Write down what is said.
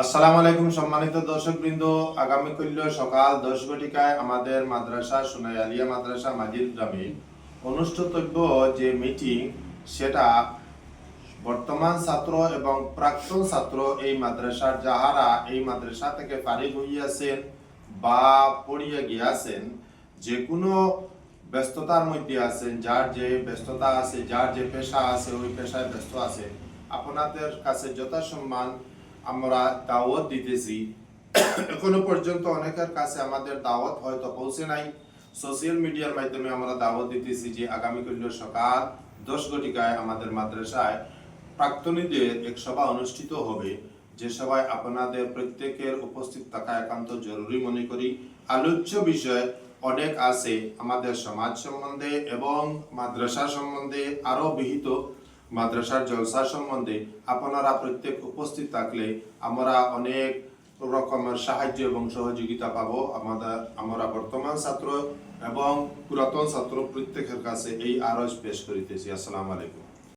আসসালামু আলাইকুম সম্মানিত দর্শকবৃন্দ, আগামীকাল সকাল 10 ঘটিকায় আমাদের মাদ্রাসা সোনাই আলিয়া মাদ্রাসা মাজিদ গ্রামে অনুষ্ঠিতব্য যে মিটিং, সেটা বর্তমান ছাত্র এবং প্রাক্তন ছাত্র এই মাদ্রাসার যাহারা এই মাদ্রাসা থেকে ফারিগ হইয়াছেন বা পড়িয়া গিয়াছেন, যে কোনো ব্যস্ততার মধ্যে আছেন, যার যে ব্যস্ততা আছে, যার যে পেশা আছে, ওই পেশায় ব্যস্ত আছে, আপনাদের কাছে যথাসম্মান আমরা দাওয়াত দিতেছি। এখনো পর্যন্ত অনেকের কাছে আমাদের দাওয়াত হয়তো পৌঁছে নাই। সোশ্যাল মিডিয়ার মাধ্যমে আমরা দাওয়াত দিতেছি যে আগামীকাল সকাল 10 ঘটিকায় আমাদের মাদ্রাসায় প্রাক্তনীদের এক সভা অনুষ্ঠিত হবে, যে সভায় আপনাদের প্রত্যেকের উপস্থিত থাকা একান্ত জরুরি মনে করি। আলোচ্য বিষয় অনেক আছে, আমাদের সমাজ সম্বন্ধে এবং মাদ্রাসা সম্বন্ধে, আরো বিহিত মাদ্রাসার জলসা সম্বন্ধে আপনারা প্রত্যেক উপস্থিত থাকলে আমরা অনেক রকমের সাহায্য এবং সহযোগিতা পাবো। আমরা বর্তমান ছাত্র এবং পুরাতন ছাত্র প্রত্যেকের কাছে এই আরজ পেশ করিতেছি। আসসালামু আলাইকুম।